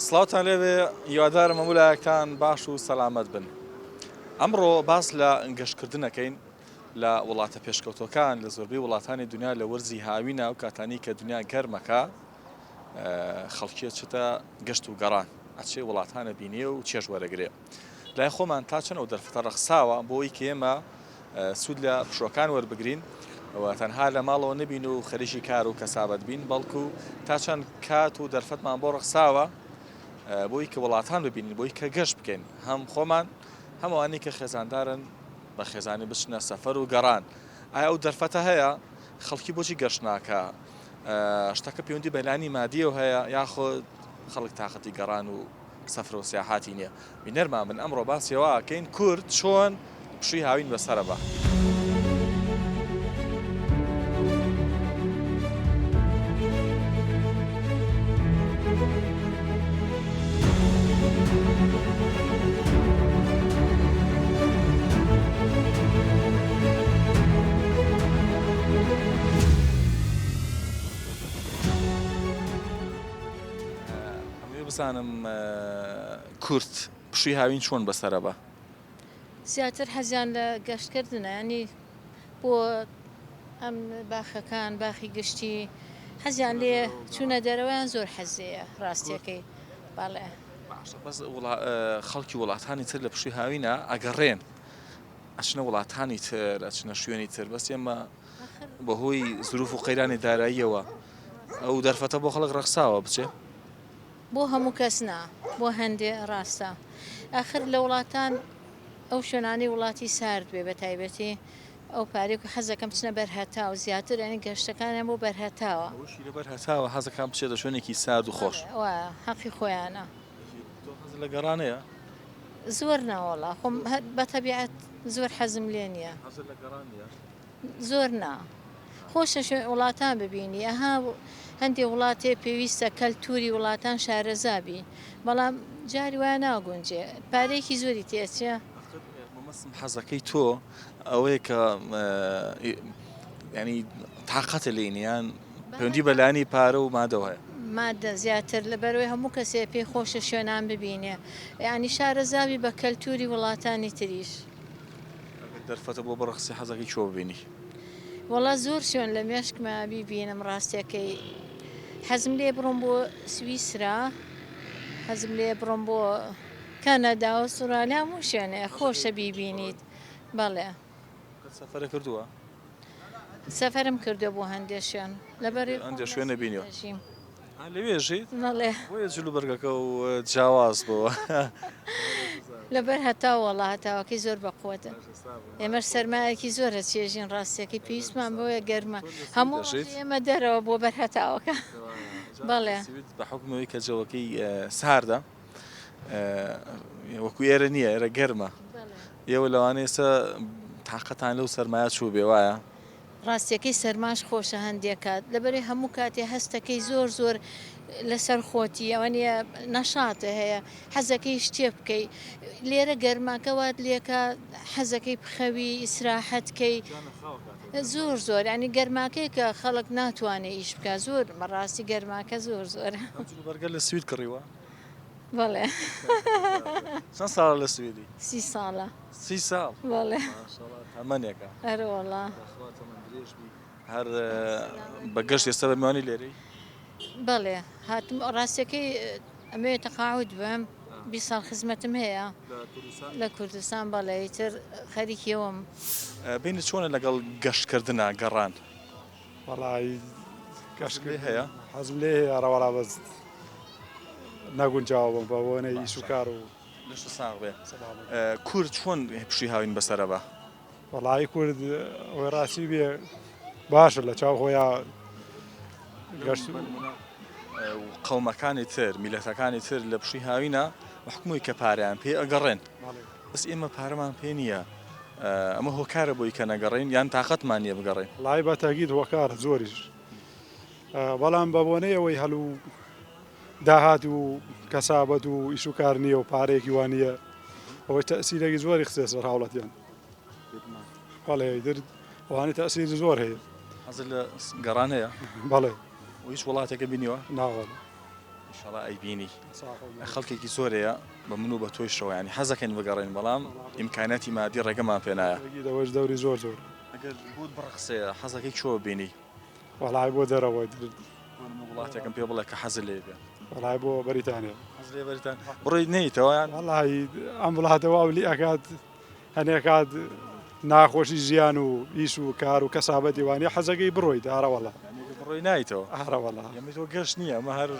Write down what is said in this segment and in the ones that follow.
سڵاوتان لێبێ هیوادارم هەموو لایەکتان باش و سەلامەت بن. ئەمڕۆ باس لە گەشتکردنەکەین لە وڵاتە پێشکەوتەکان لە زۆربەی وڵاتانی دنیا لە وەرزی هاوینە و کاتانی کە دنیا گەرمەکە خەڵکیە چتە گەشت و گەڕان ئەچێ وڵاتانە بینێ و چێژ وەرەگرێ. لای خۆمان تا چەند ئەو دەرفەتە ڕەخساوە بۆی کە ئێمە سوود لە پشۆکان وەربگرین و تەنها لە ماڵەوە نبین و خەریکی کار و کەسابەت بین بەڵکو تا چەند کات و دەرفەتمان بۆ ڕەخساوە بۆی کە وڵاتان ببینین بۆی کە گەشت بکەین هەم خۆمان هەمووانی کە خێزاندارن بە خێزانی بچنە سەفەر و گەڕان. ئایا ئەو دەرفەتە هەیە خەڵکی بۆچی گەشت ناکە شتەکە پەیوەندی بەلانی مادیەوە هەیە یاخۆ خەڵک تااقەتی گەڕان و سەفر و سیاحاتی نییە. بینەرمان من ئەمڕۆ باسیەوە کەین کورد چۆن پشووی هاوین بەسەرە بە. بزانم کورد پشووی هاوین چۆن بەسەرە بە؟ زیاتر حەزیان لە گەشتکردنە ینی بۆ ئەم باخەکان باخی گشتی حەزیان لێ چوونە دەرەوەیان زۆر حەزەیە ڕاستیەکەی باڵێ بەس خەڵکی وڵاتانی تر لە پشووی هاوینە ئەگەڕێن ئەچنە وڵاتانی تر ئەچنە شوێنی تر بەس ئێمە بەهۆی زروف و قەیرانی داراییەوە ئەو دەرفەتە بۆ خەڵک ڕەخساوە بچێ بۆ هەموو کەس نا بۆ هەندێ ڕاستە ئاخر لە وڵاتان ئەو شوێنانەی وڵاتی سارد بێ بە تایبەتی ئەو پارێک و حەزەکەم بچنە بەرهەتاو زیاتر ئەنی گەشتەکانیان بۆ بەرهەتاوە لە بەرهەتاوە حەزەکان بچێتە شوێنێکی سارد و خۆش حەقی خۆیانە لە گەڕانەیە زۆر ناوەڵا خۆم بە تەبیعەت زۆر حەزم لێ نییە زۆر نا خۆشە وڵاتان ببینی ئەها هەندێک وڵاتێ پێویستە کەلتوری وڵاتان شارەزابی بەڵام جاری وایە ناگونجێ پارێکی زۆری تێچە حەزەکەی تۆ ئەوەیە کە ینی تااقەتە لێنیان پەیوەندی بەلانی پارە و مادەوەیە مادە زیاتر لەبەرەوەی هەموو کەسێ پێی خۆشە شوێنان ببینێ ینی شارەزابی بە کەلتوری وڵاتانی تریش دەرفەتە بۆ بەڕخسی حەزەکەی چۆ ببینی وەڵا زۆر شوێن لە مێشکمە بیبینم ڕاستیەکەی حەزم لێ بڕۆم بۆ سویسرا حەزم لێ بڕۆم بۆ کەنەدا و سوورالیا هەموو شوێنێ خۆشە بیبینیت بەڵێ سەفەرە کردووە سەفەرم کردو بۆ هەندێک شوێن لەبەر هەندێک شوێنە بینیوە لەوێژیت بەڵێ بۆیە جلو بەرگەکە و جیاواز بووە لەبەر هەتا وەڵا هەتاوەکەی زۆر بەقوتن ئێمە سەرمایەکی زۆرە چێژین ڕاستیەکەی پێویستمان بۆیە گەرمە هەموو ئێمە دەرەوە بۆ بەرهەتاوەکە بەڵێ بە حکومەوەی کە جەوەکەی ساردە وەکو ئێرە نییە ئێرە گەرمە ئێوە لەوانەیە تااقەتان لەو سەرمایە چوو بێ وایە ڕاستیەکەی سەرماش خۆشە هەندێک کات لەبەرێ هەموو کاتێ هەستەکەی زۆر زۆر لەسەر خۆتی ئەوە نیە نەشاتە هەیە حەزەکەی شتێ بکەی لێرە گەرماکەوات لێکە حەزەکەی بخەوی ئیسراحەتکەی زۆر زۆر ینی گەرماکەی کە خەڵک ناتوانێت ئیش بکە زۆر مەڕاستی گەرماکە زۆر زۆرە بەرگە لە سوید کڕیوە بەڵێ چەند ساڵە لە سویدی 30 ساڵە 30 ساڵ بەڵێ هەمەنێکە هەروەڵا هەر بە گەشت ئێستا بە میوانی لێرەی بەڵێ هاتم ڕاستیەکەی ئەمێ تەقاعود بم 20 ساڵ خزمەتم هەیە لە کوردستان بەڵێ تر خەریکیەوەم بینی چۆنە لەگەڵ گەشتکردنە گەڕان وەڵی گەشتکردن هەیە حەزم لێ هەڕەوەڵا بەس نەگونجاوە بم بە بۆنەی ئیش و کار و لەشتە ساغ بێ کورد چۆن پشووی هاوین بەسەرە بە وەڵی کورد ئەوەی ڕاستی بێ باشە لە چاو خۆیان گەشت قەومەکانی تر میلەتەکانی تر لە پشووی هاوینە حکومەوەی کە پارەیان پێ ئەگەڕێن بەس ئێمە پارەمان پێ نییە ئەمە هۆکارە بۆی کە نەگەڕین یان تااقەتمان نییە بگەڕین لای بە تاگید هۆکار زۆریش بەڵام بە بۆنەی ئەوەی هەلوو داهات و کەسابەت و ئیش و کار نییە و پارێکی وانە ئەوەی تەسیرێکی زۆری خسێ سەر هاوڵەتیان بەڵێ در وانی تەسیری زۆر هەیە حەزت لە گەڕان هەیە بەڵێ و هیچ وڵاتێکە بینیوە ناوەڵ شڵا ئەیبینی خەڵکێکی زۆرەیە بە من و بە تۆیشەوە ینی حەزەکەین بگەڕێن بەڵام ئیمکانەتی مادی ڕێگەمان پێنایە دەوەش دەوری زۆر زۆر ئەگەر بۆت بڕخسەیە حەزەکەی چۆ بینی وەڵای بۆ دەرەوەی وڵاتێکم پێ بڵێ کە حەز لێ بێ وەڵای بۆ بەریتانیا حەز لێ بەریتان بڕۆی نەیتەوە یان وەڵی ئەم وڵاتەوە ئەولی ئەکات هەنێکات ناخۆشی ژیان و ئیش و کار و کەسابەت دیوانی حەزەکەی بڕۆیت ئارەوەڵا بڕۆی نایتەوە ئارەوەڵا ئەمە تۆ گەشت نییە ئەمە هەر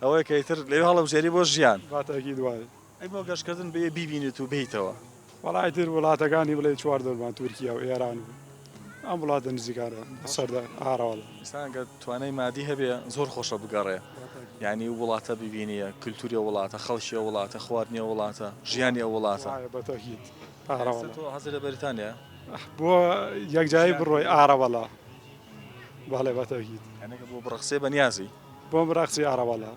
ئەوەی کەیتر لێ هەڵەبژێری بۆ ژیان باتەکی دوای ئەی بۆ گەشتکردن بێ بیبینیت و بیتەوە وەڵای تر وڵاتەکانی بڵێ چوار دەرمان تورکیا و ئێران و ئەم وڵاتە نزیکانە سەردا ئارەوەڵا ئێستاگە توانای مادی هەبێ زۆر خۆشە بگەڕێ یعنی وڵاتە ببینیە کللتوری وڵاتە خەڵکی وڵاتە خواردنی وڵاتە ژیانی وڵاتە بەتەکیت ئارەوەڵا تۆ حەزت لە بەریتانیا بۆ یەکجایی بڕۆی ئارەوەڵا باڵێ بەتەکیت ئەنەکە بۆ بڕخسێ بەنیازی بۆم ڕاقچی ئارەوەڵا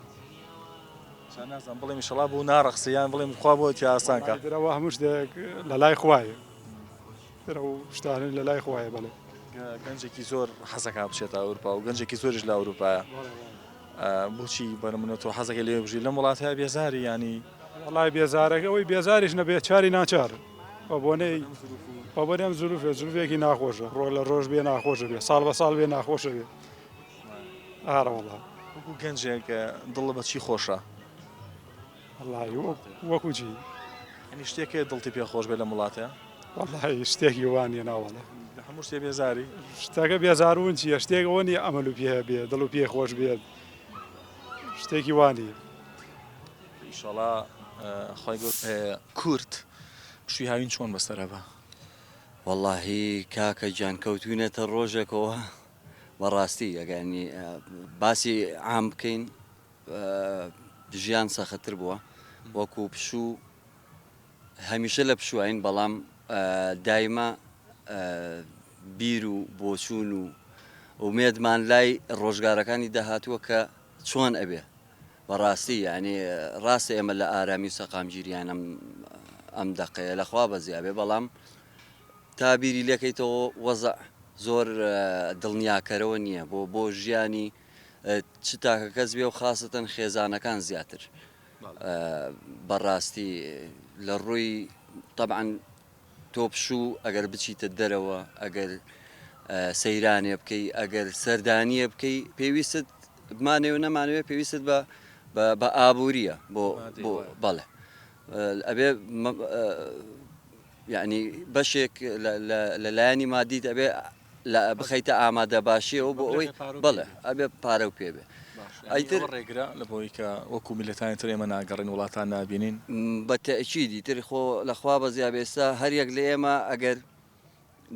نازان بڵێ میشەڵا بوو ناڕەخسییان بڵێم خوا بۆ تیاسانکە درەوە هەموو شتێک لە لای خوایە درە و شتانن لە لای خوایە بڵێ گەنجێکی زۆر حەزەکە بچێتە ئەوروپا و گەنجێکی زۆریش لە ئەوروپایە بۆچی بەرەمونە تۆ حەزەکە لێ بژی لەم وڵاتەیە بێزاری ینی وڵای بێزارەکە ئەوەی بێزاریش نەبێت چاری ناچار بۆنەی بۆنێم زروفێکی ناخۆشە ڕۆ لە ڕۆژ بێ ناخۆشە بێ ساڵ بە ساڵ بێ ناخۆشە بێ ئارەوەڵا وەکو گەنجێکە دڵ بەچی خۆشە وڵی وەکوچی ئەنی شتێکێ دڵتی پێ خۆش بێ لە وڵاتە وڵی شتێکی وانە ناوەڵە هەموو شتێ بێزاری شتەکە بێزارون چیە شتێکەوە نیە ئەمەل و پێ بێ دڵ و پێ خۆش بێت شتێکی وانی ئیشەڵا خی کورت شووی هاوین چۆن بەسەرە بە واللهی کاکە گیان کەوتونێتە ڕۆژێکەوە بەڕاستی ئەگەنی باسی عام بکەین ژیان سەختتر بووە وەکو پشوو هەمیشە لە پشوین بەڵام دایما بیر و بۆچوون و ومێدمان لای ڕۆژگارەکانی داهاتووە کە چۆن ئەبێ بەڕاستی ینی ڕاستە ئێمە لە ئارامی و سەقامگیریان ئەم دەقەیە لەخوا بەزیابێ بەڵام تابیری لەکەیتەوە وەزە زۆر دڵنیاکەرەوە نییە بۆ ژیانی چ تاکە کەس بێ و خاستن خێزانەکان زیاتر بەڕاستی لە ڕووی طبعاً تۆپشوو ئەگەر بچیتە دەرەوە ئەگەر سەیرانێ بکەی ئەگەر سەردانیە بکەی پێویست بمانێ و نەمانوێت پێویست بە ئابوووریە بۆ بەڵێ ئەبێ یعنی بەشێک لەلایەنی مادیت ئەبێ بخەیتە ئامادە باشیەوە بۆ ئەوەی بەڵێ ئەبێ پارە و پێبێ ئەیتر ڕێگرا لە بۆی کە وەکو میلەتانی تر ئێمە ناگەڕین وڵاتان نابینین بە تەئکیدی تر خۆ لەخوا بەزیابێستا هەریەک لە ئێمە ئەگەر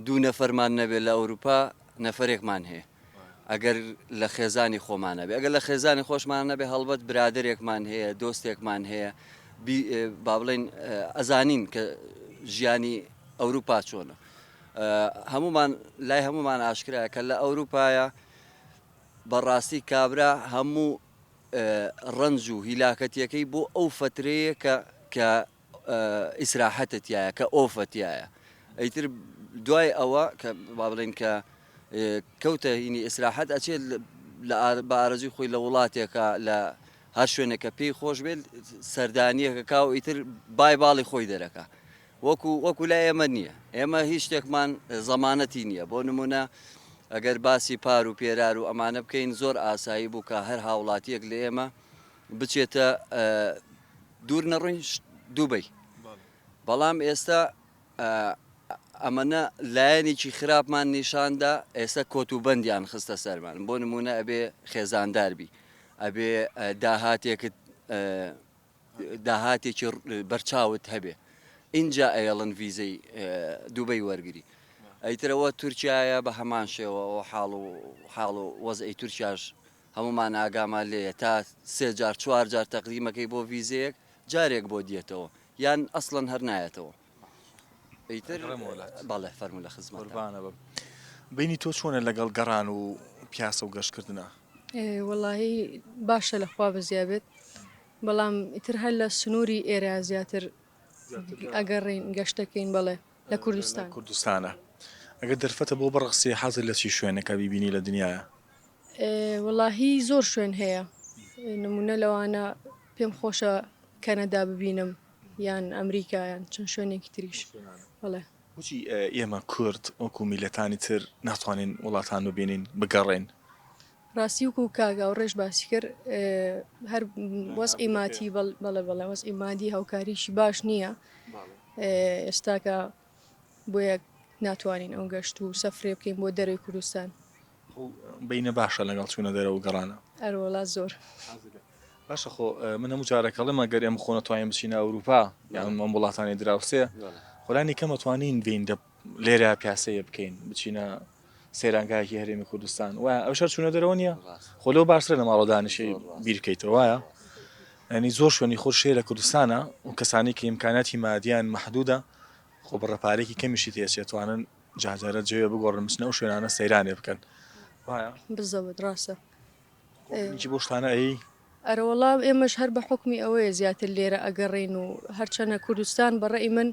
دوو نەفەرمان نەبێت لە ئەوروپا نەفرێکمان هەیە ئەگەر لە خێزانی خۆمان نەبێ ئەگەر لە خێزانی خۆشمان نەبێ هەڵبەت برادێکمان هەیە دۆستێکمان هەیە با بڵێن ئەزانین کە ژیانی ئەوروپا چۆنە هەمومان لای هەمومان ئاشکرایە کە لە ئەوروپایە بەڕاستی کابرا هەموو ڕنج و هیلاکەتیەکەی بۆ ئەو فترەیە کە ئیسراحەتتیایە کە ئۆفەتیایە ئەیتر دوای ئەوە کە با بڵێن کە کەوتە هینی ئیسراحەت ئەچێت بە ئارەزوی خۆی لە وڵاتێکە لە هەر شوێنێکە پێی خۆش بێت سەردانیەکە کا و ئیتر بای باڵی خۆی دەرەکە وەکو لای ئێمە نییە ئێمە هیچ شتێکمان زەمانەتی نییە بۆ نمونە ئەگەر باسی پار و پێرار و ئەمانە بکەین زۆر ئاسایی بوو کە هەر هاوڵاتیەک لە ئێمە بچێتە دوور نەڕووین دووبەی بەڵام ئێستا ئەمەنە لایەنێکی خراپمان نیشاندا ئێستا کۆتوبەندیان خستە سەرمان بۆ نمونە ئەبێ خێزانداربی ئەبێ داهاتێکی بەرچاوت هەبێ اینجا ئەیەڵن ڤیزەی دووبەی وەرگری ئەیترەوە تورکایە بە هەمان شێوە حاڵ و وەزئی تورکیاش هەمومان ئاگامان لێیە تا 3 جار 4 جار تەقدیمەکەی بۆ ڤیزەیەک جارێک بۆ دیێتەوە یان ئەسڵەن هەر نایەتەوە بەڵێ فەرموو لە خزمەتبانە بە بینی تۆ چۆنە لەگەڵ گەڕان و پیاسە و گەشتکردنە وەڵاهی باشە لەخوا بەزیابێت بەڵام ئیتر هەر لە سنووری ئێرە زیاتر ئەگەڕین گەشتەکەین بەڵێ لە کوردستانە ئەگەر دەرفەتە بۆ بەڕخسی حەزت لە چی شوێنەکە بیبینی لە دنیاە وەڵاهی زۆر شوێن هەیە نمونە لەوانە پێم خۆشە کەنەدا ببینم یان ئەمریکا یان چەند شوێنێکی تریش بەڵێ. بۆچی ئێمە کورد وەکو میلەتانی تر ناتوانین وڵاتان ببینین بگەڕێن؟ ڕاستی وکو کاگا و ڕێژ باسی کرد هەر وەسعی ماتی بەڵێ وەسعی مادی هاوکاریشی باش نییە ئێستاکە بۆیە ناتوانین ئەو گەشت و سەفرێ بکەین بۆ دەروی کوردستان. بینە باشە لەگەڵ چوونە دەرەوە گەڕانە. ئەروەڵا زۆر باشە خۆ من هەموو جارێکەڵێمە گەر ئێمە خۆ نەتوانین بچینە ئەوروپا یان ئەم وڵاتانی دراوسێ خۆلانی کەمەتوانین بین لێرە پیاسەیە بکەین بچینە سەیرانگایەکی هەرێمی کوردستان وایە ئەو شەر چوونە دەرەوە نییە خۆلەوە باشترە لە ماڵە دانیشی بیرکەیتەوە وایە ینی زۆر شوێنی خۆش شێ لە کوردستانە و کەسانی کە ئیمکاناتی مادیان مەحدودە خۆ بەڕەپارێکی کەمیشی تێچێتوانن جاجارە جێوێ بگۆڕن بچنە ئەو شوێنانە سەیرانێ بکەن وایە بزەوت ڕاستە بۆ شتانە ئەی ئەرەوەڵا ئێمەش هەر بە حکمی ئەوەیە زیاتر لێرە ئەگەڕێن و هەرچەنە کوردستان بەڕێی من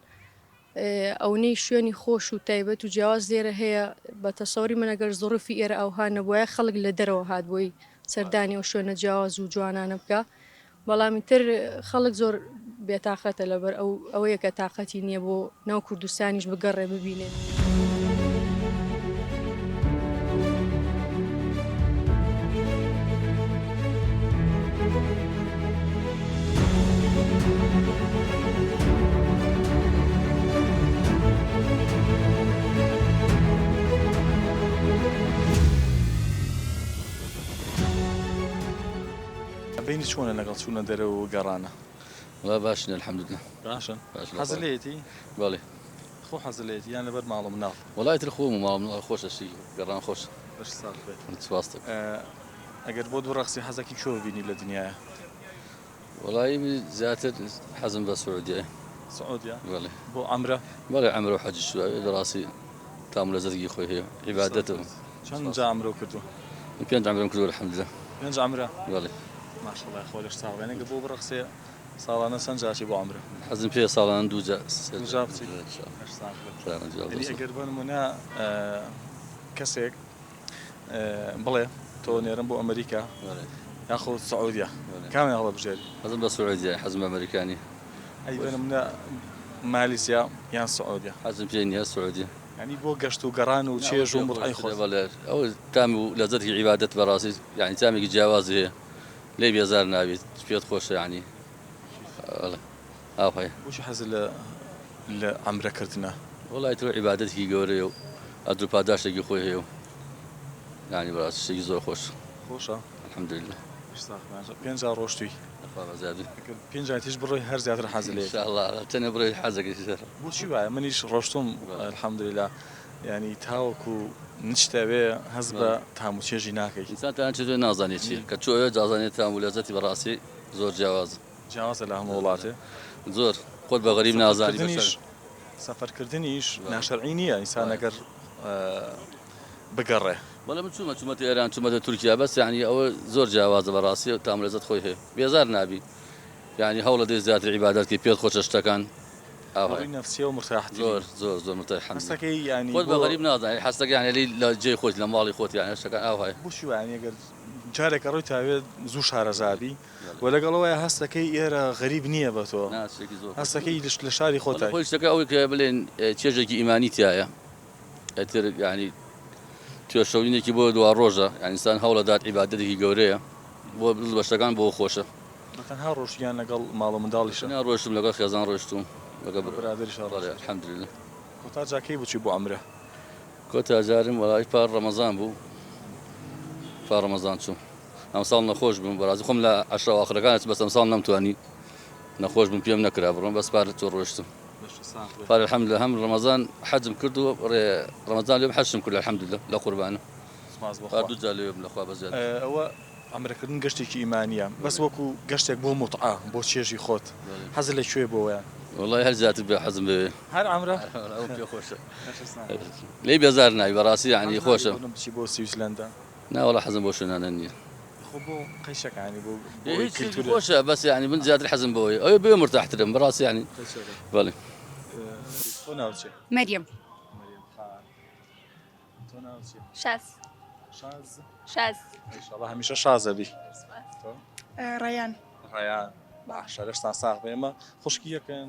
ئەوەی شوێنی خۆش و تایبەت و جیاواز لێرە هەیە بە تەسەوری من ئەگەر زۆڕفی ئێرە ئەوها نەبووە خەڵک لە دەرەوە هات بۆی سەردانی ئەو شوێنە جیاواز و جوانانە بکە بەڵامی تر خەڵک زۆر بێتاقەتە لەبەر ئەوەیە کە تااقەتی نییە بۆ ناو کوردستانیش بگەڕێ ببینێن. بینی چۆنە لەگەڵ چوونە دەرەوە و گەڕانە؟ والله باشن الحمد لله. باشن باشن. حەزلێتی بەڵێ خۆ حەزلێتی یان لەبەر ماڵم ناو وڵای تر خۆم و ماڵم خۆشە شی گەڕان خۆش بەش ساڵ بێت سپاستە. ئەگەر بۆ دوو ڕەقسی حەزەکی چۆ بینی لە دنیاە؟ وڵای زیاتر حەزم بە سعودیە. سعودیا بەڵێ بۆ عەمرە؟ بەڵێ عەمرە و حەج شووە بەڕاستی تام لەزەتێکی خۆی هەیە عیبادەتەوە. چەند جا عەمرە کردووە؟ 5 عەمرەم کردووە الحەمد لله. 5 عەمرە؟ بەڵێ ماشەڵڵا خۆ لەش ساڵ ئەگەر بۆ بڕەقسێ ساڵانە چەند جاچی بۆ عەمرە؟ حەزم پێ ساڵان دوو جا جا بچیت؟ هەشت ساڵ بێت. ئەگەر بە نمونە کەسێک بڵێ تۆ نێرم بۆ ئەمریکا یاخۆ سعودیا کامیان هەڵە بژێری؟ حەزم بە سعودیە حەزم بە ئەمریکانی. ئەی بە نمونە مالیسیا یان سعودیا؟ حەزم پێ نییە سعودیە. ینی بۆ گەشت و گەڕان و چێژ و بڵی خۆ بەڵێ ئەو تام و لەزەتی عیبادەت بەڕاستی یعنی تامێکی جیاوازی هەیە لێ بێزار نابێت پێت خۆشە ینی ئاوهەیە. بۆچی حەز لە عەمرەکردنە؟ وڵای تۆ عیبادەتێکی گەورەیە و ئەدر پاداشتێکی خۆی هەیە و ینی بەڕاستی شتێکی زۆر خۆش خۆشە الحەمد لله. 5 ڕۆشتووی زیادی 5 تیش بڕۆی هەر زیاتر حەز لێ تەنە بڕێ حەزەکەی بۆچی وایە منیش ڕۆشتم الحەمدلله ینی تاوەکو نشتەوێ هەز بە تام و چێژی ناکەیت ئینسانتان چ نازانێت چی کە چۆ جازانێت تام و لەزەتی بەڕاستی زۆر جیاواز جیاوازە لە هەموو وڵاتێ زۆر خۆت بە غەریب نازانی سەفەرکردنیش ناشەرعی نییە ئینسان ئەگەر بگەڕێ. بەڵێ من چوومە ئێران چوومەتە تورکیا بەس یعنی ئەوە زۆر جیاوازە بەڕاستی و تام لەزەت خۆی هەیە بێزار نابی یعنی هەوڵە دەی زیاتر عیبادەتکەی پێت خۆشە شتەکان نفسیە و مرتاحەتی زۆر مرتاح هەستەکەی ینی خۆت بە غەریب نازانی حەستەکە یعنی لە جێی خۆت لە ماڵی خۆت یعنی شتەکان ئاوهەیە بۆچی وایە ئەگەر جارێکە ڕۆی تاوێت زوو شارەزابی و لەگەڵەوەی هەستەکەی ئێرە غەریب نییە بە تۆ هەستەکەی لە شاری خۆتە خۆی شتەکە ئەوەی کە بڵێن چێژێکی ئیمانی تایە ئەتر ینی توێشەوینێکی بۆ دوا ڕۆژە ئینسان هەوڵەدات عیبادەتێکی گەورەیە بۆ بەشتەکان بۆ خۆشە تەنها ڕۆژیان لەگەڵ ماڵە منداڵیشە ڕۆشتم لەگەڵ خێزان ڕۆشتم لەگە برادریش الحەمدلله. کۆتا جاکەی بچی بۆ عەمرە؟ کۆتا جارم وەڵای پار ڕەمەزان بوو پار ڕەمەزان چوو ئەم ساڵ نەخۆش بووم بەڕاستی خۆم لە عەشرە ئاخرەکانت بەس ئەم ساڵ نەمتوانی نەخۆش بووم پێم نەکرا بڕۆم بەس پارە تۆ ڕۆشتم پار الحەمدلله هەم ڕەمەزان حەجم کرد و ڕەمەزان لێم حەجم کرد الحەمدلله لە قوربانە دوو جا لێم لەخوا بەزیاد. ئەوە عەمرەکردن گەشتێکی ئیمانیە بەس وەکو گەشتێک بۆ متعا بۆ چێژی خۆت حەز لەکوێ بۆیە؟ وڵای هەر زیاتر بێ حەزم بێ هەر عەمرە پێ خۆشە لێ بێزار ناوی بەڕاستی ینی خۆشە بچی بۆ سویسلەندا ناوەڵا حەزم بۆ شوێنانە نییە بۆ قەیشەکانی بۆ خۆشە بەس ینی من زیاتر حەزم بۆی ئەوە بێ مرتاحترم بەڕاستی ینی بەڵێ. مريم شاز شاز شاز ان شاء الله هەمیشە شازەبی ڕەیان ڕایان باشە لەشتان ساغ بێمە خوشکی یەکەن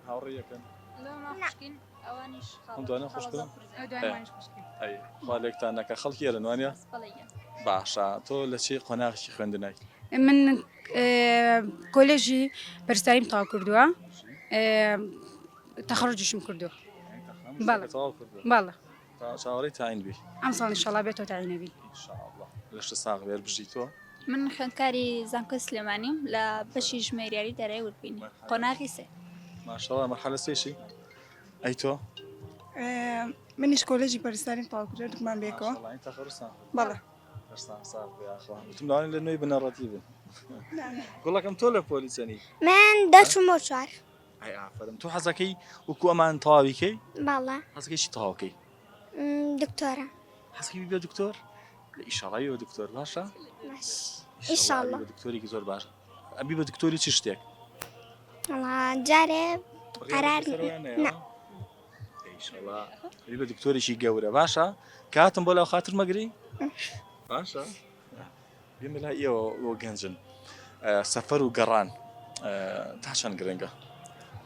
هاوڕێ یەکەن هەمدوانە خوش بن ئەی خوا لێکتان نەکە خەڵکی ێرن وانە باشە تۆ لە چی قۆناغی خوێندنای من کۆلێژی پەرستاریم تاوا کردووە تەخەڕوجشم کردووە بەڵێ بەڵێ چاوەڕێی تاین بی ئەم ساڵ ئینشەڵا بێتەوە تاعینەبی لەشتە ساغ بێر بژی تۆ من خوێندکاری زانکۆ سلێمانیم لە بەشی ژمێریاری دەرەی وروبینی قۆناغی سێ ماشەڵا مەرحەلە سێشی ئەی تۆ منیش کۆلێژی پەرستاریم تاوا کردووە دوکمان بێکەوە بەڵێ وتم لەوانێ لە نوێی بنەڕەتی بن گوڵەکەم تۆ لە پۆلیسەنی من دەچم بۆ چوار ئەی ئافرم تۆ حەزەکەی وەکو ئەمان تەواویکەی باڵا حەزەکەیشی تەواوکەی دکتۆرە حەزەکەی بێ دکتۆر ئیشاڵایی بە دکتۆر باشە ئیشاڵڵا دکتۆرێکی زۆر باشە ئەبی بە دکتۆری چ شتێک جارێ قەرار ئەبی بە دکتۆرێکی گەورە باشە کاتم بۆ لەو خاتر مەگری باشە بێمە لای ئێوە گەنجن سەفەر و گەڕان تا چەند گرنگە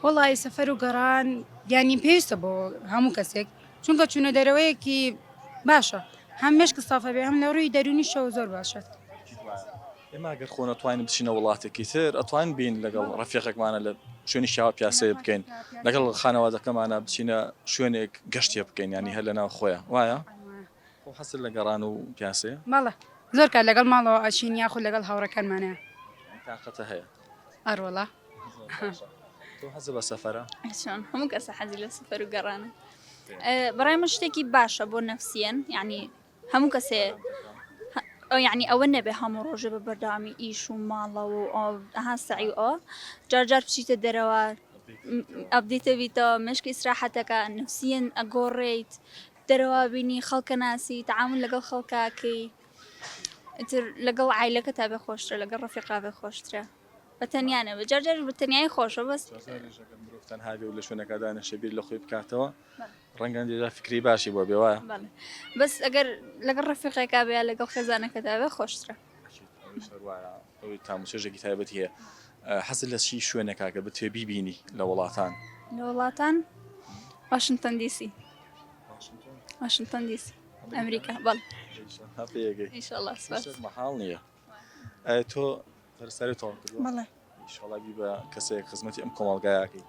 وڵی سەفەر و گەڕان یانی پێویستە بۆ هەموو کەسێک چونکە چوونە دەرەوەیەکی باشە هەم مێشک سافە بێ هەم لە ڕووی دەرونی شەو زۆر باشە ئێمە ئەگەر خۆ نەتوانین بچینە وڵاتێکی تر ئەتوان بین لەگەڵ ڕەفیقێکمانە لە شوێنی شاوە پیاسەیە بکەین لەگەڵ خانەوادەکەمانە بچینە شوێنێک گەشتێ بکەین ینی هەر لەناو خۆیان وایە خۆ حەسر لە گەڕان و پیاسەیە ماڵە زۆر کات لەگەڵ ماڵەوە ئەچین یاخود لەگەڵ هاوڕەکانمانەیە تااقەتە هەیە ئەروەڵا تۆ حەزە بە سەفەرە چۆن هەموو کەسە حەزی لە سەفەر و گەڕانە بەڕای من شتێکی باشە بۆ نەفسیەن یعنی هەموو کەسێ یعنی ئەوە نەبێ هەموو ڕۆژە بە بەرداوامی ئیش و ماڵەوە و ئەها سعی و ئەوە جارجار بچیتە دەرەوە ئەبدیتە بیتەوە مشکی ئیسراحەتەکە نفسیەن ئەگۆڕێیت دەرەوە بینی خەڵکە ناسی تعامل لەگەڵ خەڵکاکەی ئیتر لەگەڵ عایلەکە تا بێ خۆشترە لەگەڵ ڕەفیقا بێ خۆشترە بە تەنیانە بە جارجار بە تەنیایی خۆشە بەس تەنها بێ و لە شوێنەکەدا نەشەبیر لە خۆی بکاتەوە ڕەنگەن دێدا فکری باشی بۆ بێ وایە بەس ئەگەر لەگەڵ ڕەفیقێکا بێ لەگەڵ خێزانەکەدا بێ خۆشترە ئەوی تاموچێژێکی تایبەت هەیە حەزت لە چی شوێنێکاکە بتوێ بیبینی لە وڵاتان لە وڵاتان واشنگتن دیسی واشنگتن دیسی ئەمریکا بەڵ ئینشاءالله سپاس مەحاڵ نییە تۆ پەرستاری تەواو کردووە بەڵێ ئینشاءالله بی بە کەسێک خزمەتی ئەم کۆمەڵگایەکەی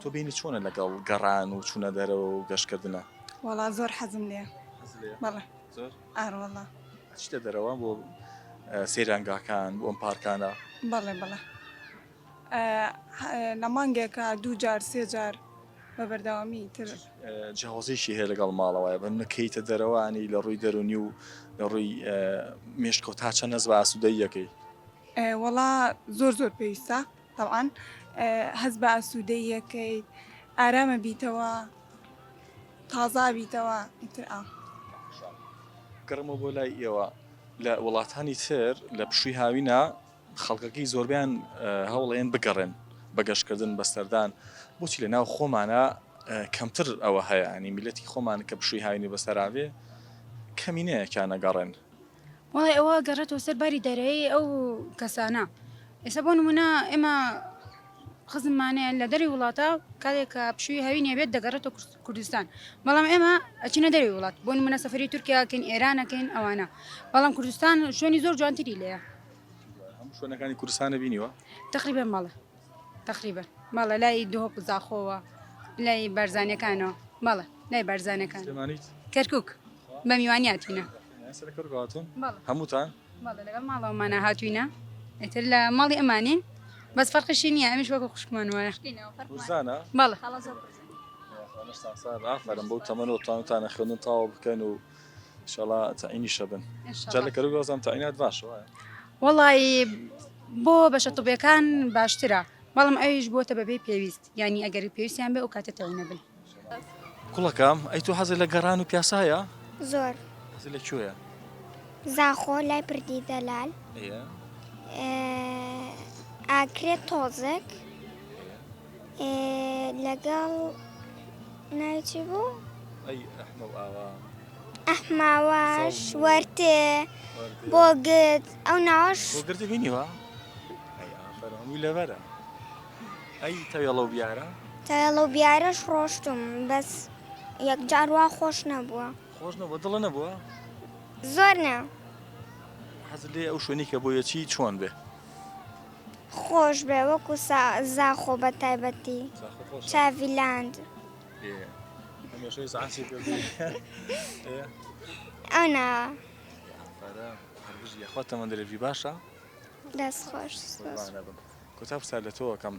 تۆ بینی چۆنە لەگەڵ گەڕان و چوونە دەرەوە و گەشتکردنە وەڵا زۆر حەزم لێ بەڵێ زۆر ئاروەڵا چیتە دەرەوە بۆ سەیرانگاکان بۆ ئەم پارکانە بەڵێ بەڵێ لە مانگێکە دوو جار سێ جار بە بەرداوامی تر جیاوازیشی هەیە لەگەڵ ماڵەوەیە بە نەکەیتە دەرەوانی لە ڕووی دەرونی و لە ڕووی مێشکۆ تا چەند نەز بە ئاسوودەی یەکەی وەڵا زۆر زۆر پێویستە طبعاً هەز بە ئاسوودەی یەکەیت ئارامە بیتەوە تازا بیتەوە ئیتر گەڕمە بۆ لای ئێوە لە وڵاتانی تر لە پشووی هاوینە خەڵکەکەی زۆربیان هەوڵێن بگەڕێن بە گەشتکردن بەسەردان بۆچی لە ناو خۆمانە کەمتر ئەوە هەیە ینی میلەتی خۆمان کە پشووی هاوینی بەسەراوێ کەمینەیەکیان نەگەڕێن وڵی ئەوە گەڕێتەوە سەر باری دەرەیە ئەو کەسانە ئێستا بۆ نمونە ئێمە خزممانەیە لە دەری وڵاتە کاتێک کە پشووی هاوینێ بێت دەگەڕێتەوە کوردستان بەڵام ئێمە ئەچینە دەری وڵات بۆ نمونە سەفەری تورکیاکەین ئێرانەکەین ئەوانە بەڵام کوردستان شوێنی زۆر جوانتری لەیە شوێنەکانی کوردستانە بینیوە تقریبا ماڵە تقریبا ماڵە لای دۆپ زاخۆوە لای بارزانەکانەوە ماڵە لای بارزانەکان کەرکک بە میوانیاتینە هەمووتان لەگەڵ ماڵەوەمانە هاتوینە ئێتر لە ماڵی ئەمانین بەس فەرقشی نییە ئەمیش وەکە خوشکمان وایە بەڵێ ئافرم بەو تەمەەوە توانتانە خوێندن تاوا بکەن و ئینشاڵڵا تەعینی شەبن جا لە کەرک گۆزان تەعینات باشە وایە وەڵی بۆ بەشە تۆبیەکان باشترە بەڵام ئەویش بۆتە بەبێ پێویست ینی ئەگەری پێویستیان بێ ئەو کاتە تەعینە بن کوڵەکەم ئەی تۆ حەزت لە گەڕان و پیاسایە زۆر حەزت لە کوێیە زاخۆ لای پردی دەلال ئاکرێت تۆزێک لەگەڵ ناوچی بوو ئەحماواش وەرتێ بۆ گرت ئەو ناوەش گردی بینیوە هەمووی لەبەرە ئەی تەوێڵە و بیارە تەوێڵە و بیارەش ڕۆشتم بەس یەکجار وا خۆش نەبووە خۆش نەبووە دڵە نەبووە زۆر نە حەزت لێ ئەو شوێنی کە بۆیەکی چۆن بێ خۆش بێ وەکو زاخۆ بە تایبەتی چاڤیلاند هەمیشەی سعاسی پێ ئەو ناوە هەربژی یەخوا تەمەندرێژی باشە دەست خۆش کۆتا پرسیار لە تۆکەم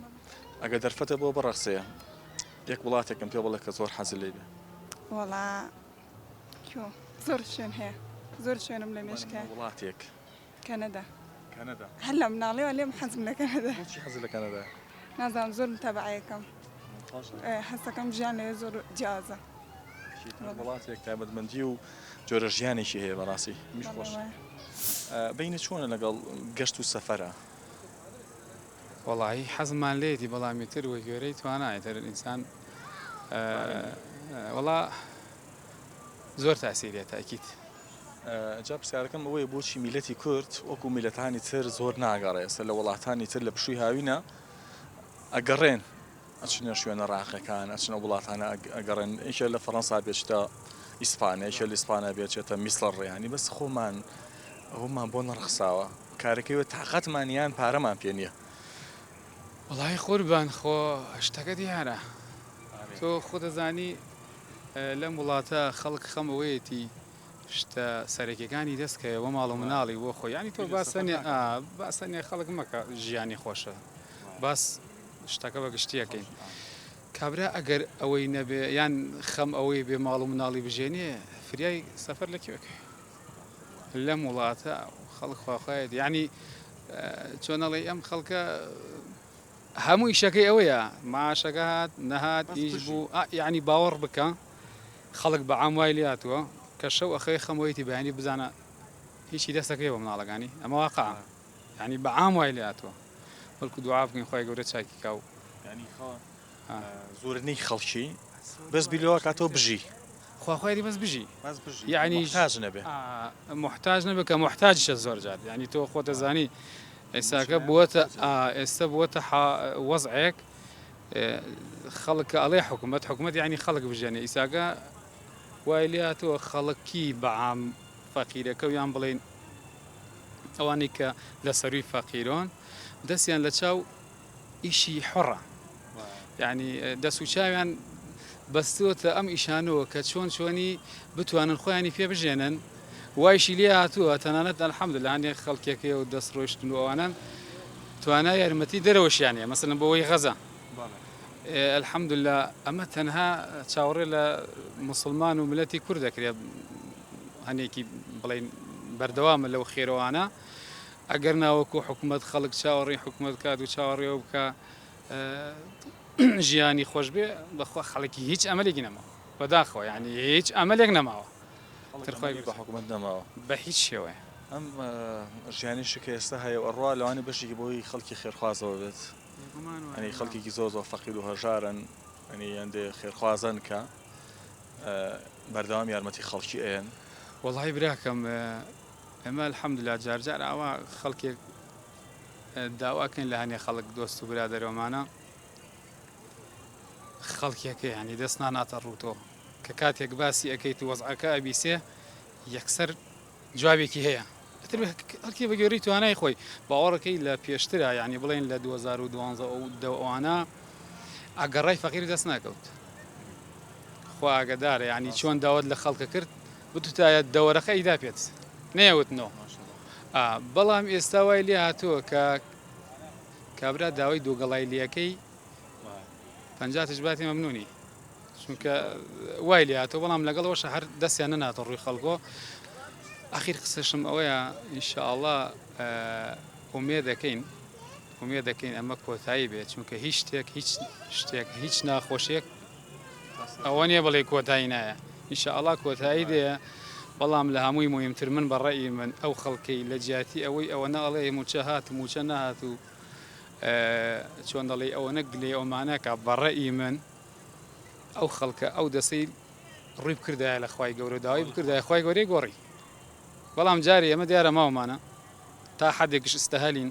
ئەگە دەرفەتە بۆ بڕەخسەیە یەک وڵاتێکم پێ بڵێ کە زۆر حەزت لێ بێ وەڵا زۆر شوێن هەیە زۆر شوێنم لە مێشکە وڵاتێک کەنەدا کەنەدا هەر لە مناڵیەوە لێم حەزم لە کەنەدا چی حەزت لە کەنەدا نازانم زۆر متابعەکەم هەستەکەم ژیان لێ زۆر جیازە وڵاتێک تایبەتمەندی و جۆرە ژیانێکی هەیە بەڕاستی میش خۆش بینە چۆنە لەگەڵ گەشت و سەفەرە وەڵی حەزمان لێتی بەڵامی تر وە گوێرەی توانایەتر ئینسان وەڵا زۆر تاسیریە تاکیت جا پرسیارەکەم ئەوەیە بۆچی میلەتی کورد وەکو میلەتانی تر زۆر ناگەڕێ ئێستا لە وڵاتانی تر لە پشووی هاوینە ئەگەڕێن ئەچنە شوێنە ڕاقەکان ئەچنە وڵاتانە ئەگەڕێن ئیشە لە فەڕەنسا بێتە ئیسپانیا ئیشە لە ئیسپانیا بێتێتە میسڵ ڕێیانی بەس خۆمان ئەومان بۆ نەڕخساوە کارەکەیوە تااقەتمانیان پارەمان پێ نییە وڵی قوربان خۆ شتەکە دیارە تۆ خۆ دەزانی لەم وڵاتە خەڵک خەمەوەیەتی شتە سەرەکیەکانی دەستکەوە ماڵ و مناڵی بۆ خۆی ینی تۆ باسەنێ خەڵک مەکە ژیانی خۆشە باس شتەکە بە گشتیەکەین کابرا ئەگەر ئەوەی نەبێ یان خەم ئەوەی بێ ماڵ و مناڵی بژێنێ فریای سەفەر لەکوێکە لەم وڵاتە خەڵک خواخوایەت ینی چۆنەڵی ئەم خەڵکە هەموو ئیشەکەی ئەوەیە ماشەکە هات نەهات ئیش بوو یعنی باوەڕ بکە خەڵک بە عام وای لاتوە کە شەو ئەخەی خەمەوەیتی بەیانی بزانە هیچی دەستەکەی بە مناڵەکانی ئەمە واقع ینی بە عام وای لاتوە وەڵکو دوعا بکەین خۆی گەورە چاکی کاو زۆرنەی خەڵکی بەس بیلەوە کاتۆ بژی خواخوایری بەس بژی یعنی تاج نەبێ محتاج نەبێ کە محتاجشە زۆر جار ینی تۆ خۆ دەزانی ئێستاکە بووەتە ئێستا بووەتە وەزعێک خەڵک ئەڵێ حکوومەت ینی خەڵک بژێنێ ئیساگە وای لاتەوە خەڵکی بەعام فەقیرەکە و یان بڵێن ئەوانی کە لە سەروی فەقیرۆن دەستیان لە چاو ئیشی حڕە یعنی دەست و چاویان بەستوتە ئەم ئیشانەوە کە چۆن چۆنی بتوانن خۆیانی پێ بژێنن وایشی لێ هاتووە تەنانەت ئەلحەمدوللا هەندێک خەڵکێکی و دەست ڕۆیشتن و ئەوانان توانای یارمەتی دەرەوەشیانە مەسەلەن بەوەی غەزە ئەلحەمدوللا ئەمە تەنها چاوەڕێ لە موسڵمان و ملەتی کورد دەکرێت هەنێکی بڵێن بەردەوامە لەو خێرەوانە ئەگەر ناوەکو حکوومەت خەڵک چاوەڕێ حکوومەت کات و چاوەڕێەوە بکە ژیانی خۆش بێ بەخوا خەڵکی هیچ ئەمەلێکی نەماوە بەداخەوە ینی هیچ ئەمەلێک نەماوە ترخوای بە حکوومەت نەماوە بە هیچ شێوەیە ئەم ژیانی شکە ئێستا هەیە ئەڕوا لەوانی بەشێکی بۆی خەڵکی خێرخوازەوە بێت ئەنی خەڵکێکی زۆر زۆر فەقیر و هەژارن ئەنی هەندێ خێرخوازن کە بەردەوام یارمەتی خەڵکی ئەیەن وەڵی براکەم ئەمە الحەمدوللا جارجار ئاوا خەڵکێک داواکەین لە هەنێ خەڵک دۆست و برادەرەوەمانە خەڵکێکە ینی دەستنا ناتە ڕووتۆ کە کاتێک باسی ئەەکەیت و وەزعەکە ئەبیسێ یەکسەر جوابێکی هەیە هەرکی بە گوێری توانای خۆی باوەڕەکەی لە پێشترە ینی بڵێن لە 2012 ئەوانە ئەگەڕای فەقیر دەست ناکەوت خوا ئاگدارە ینی چۆن داوت لە خەڵکە کرد بتوتایە دەوەرەکە ئیدا پێت نێوتنەوە بەڵام ئێستا وای لێ هاتووە کە کابرا داوای دووگەڵای لەکەی 50 باتی مەمنونی چونکە وای لێ هاتەوە بەڵام لەگەڵەوەش هەر دەستیان نەناتە ڕووی خەڵکۆ ئەخیر قسەشم ئەوەیە ئینشاءڵڵا ئومێ دەکەین ئەمە کۆتایی بێت چونکە هیچ شتێک هیچ ناخۆشیێک ئەوە نیە بڵێ کۆتایی نایە ئینشاءڵڵا کۆتایی دێ بەڵام لە هەمووی مهمتر من بەڕێی من ئەو خەڵکەی لە جیاتی ئەوەی ئەوە نەڵێ موچە هات موچە نهات و چۆن دەڵێ ئەوە نەگلێ ئەومانەکە بەڕێی من ئەو خەڵکە ئەو دەسەی ڕووی بکردایە لە خوای گەورە داوای بکردایە خوای گەورەی گۆڕی بەڵام جارێ ئەمە دیارە ماوەمانە تا حدێکش ئستەهالین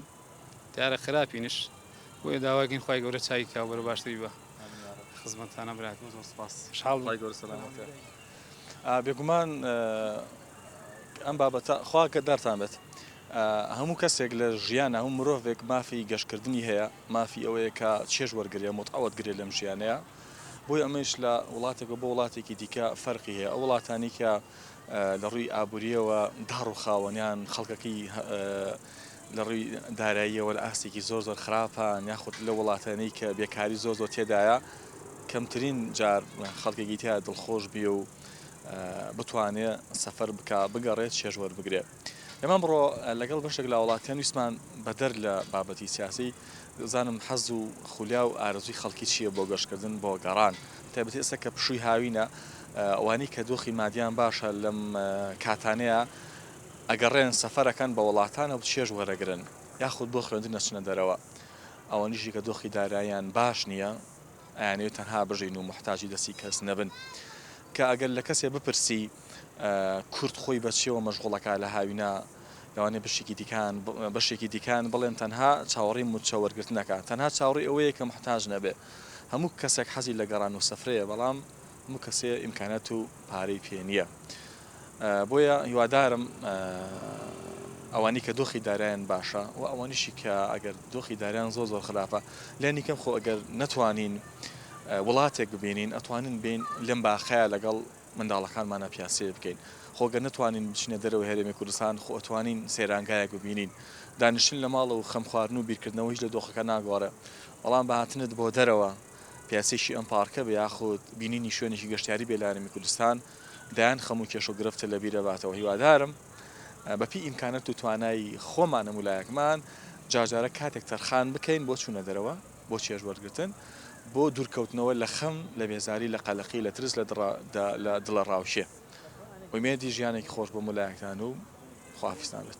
دیارە خراپینش بۆیە داواکەین خی گەورە چای کاوبەرە باشتری بە خزمەتانە برات شحاڵ خی گەورە سەلامەتە. بێگومان ئەم بابەتە خواکە دارتان بێت هەموو کەسێک لە ژیان هەموو مرۆڤێک مافی گەشتکردنی هەیە مافی ئەوەیە کە چێژ وەرگێ متعوت گرێت لەم ژیانەیە بۆی ئەمەش لە وڵاتێک بۆ وڵاتێکی دیکە فەرقی هەیە ئەو وڵاتانی کە لە ڕووی ئابوووریەوە داڕ و خاوەنیان خەڵکەکەی لە ڕووی داراییەوە لە ئاستێکی زۆر زۆر خراپان یاخود لە وڵاتانەی کە بێکاری زۆر زۆر تێدایە کەمترین جار خەڵکێکی تیا دڵخۆش بێ و بتوانێت سەفەر بکە بگەڕێت چێژوەر بگرێت. ئێمە بڕۆ لەگەڵ بەشێک لە وڵاتیان ویسمان بەدەر لە بابەتی سیاسی زانم حەز و خولیا و ئارزوی خەڵکی چییە بۆ گەشتکردن بۆ گەڕان تایبەتی ئێستا کە پشووی هاوینە ئەوانەی کە دۆخی مادیان باشە لەم کاتانەیە ئەگەڕێن سەفەرەکان بە وڵاتانە و چێژ وەرەگرن یاخود بۆ خوێندن نەچنە دەرەوە ئەوانیشی کە دۆخی داراییان باش نییە ئەیانەوێت تەنها بژین و محتاجی دەستی کەس نەبن کە ئەگەر لە کەسێ بپرسی کورد خۆی بەچێەوە مەشغوڵەکە لە هاوینە لەوانێ بەشێکی دیکان بڵێن تەنها چاوەڕی موچەوەرگرتنەکە تەنها چاوەڕی ئەوەیە کە محتاج نەبێ هەموو کەسێک حەزی لە گەڕان و سەفرەیە بەڵام هەموو کەسێ ئیمکانەت و پارەی پێ نییە بۆیە هیوادارم ئەوانی کە دۆخی دارایان باشە و ئەوانیشی کە ئەگەر دۆخی داریان زۆر زۆر خراپە لێنی کەم خۆ ئەگەر نەتوانین وڵاتێک ببینین ئەتوانین بین لەم باخەیە لەگەڵ منداڵەکانمانە پیاسێ بکەین خۆگە نتوانین بچینە دەرەوە هەرێمی کوردستان خۆ ئەتوانین سەیرانگایەک ببینین دانیشتن لە ماڵە و خەم خواردن و بیرکردنەوە هیچ لە دۆخەکە ناگۆڕێ بەڵام بەهاتنت بۆ دەرەوە پیاسێکی ئەم پارکە بە یاخود بینینی شوێنێکی گەشتیاری بێ لە هەرێمی کوردستان دایان خەموو کێش و گرفتە لە بیرە باتەوە هیوادارم بەپی ئیمکانەت و توانایی خۆمانە مولایەکمان جاجارە کاتێک تەرخان بکەین بۆ چوونە دەرەوە بۆ چێژ وەرگرتن بۆ دوورکەوتنەوە لە خەم لە بێزاری لە قەلەقی لە ترس لە دڵە ڕاوشێ ئومێدی ژیانێکی خۆش بۆ مولایەکتان و خواحافیزتان بێت.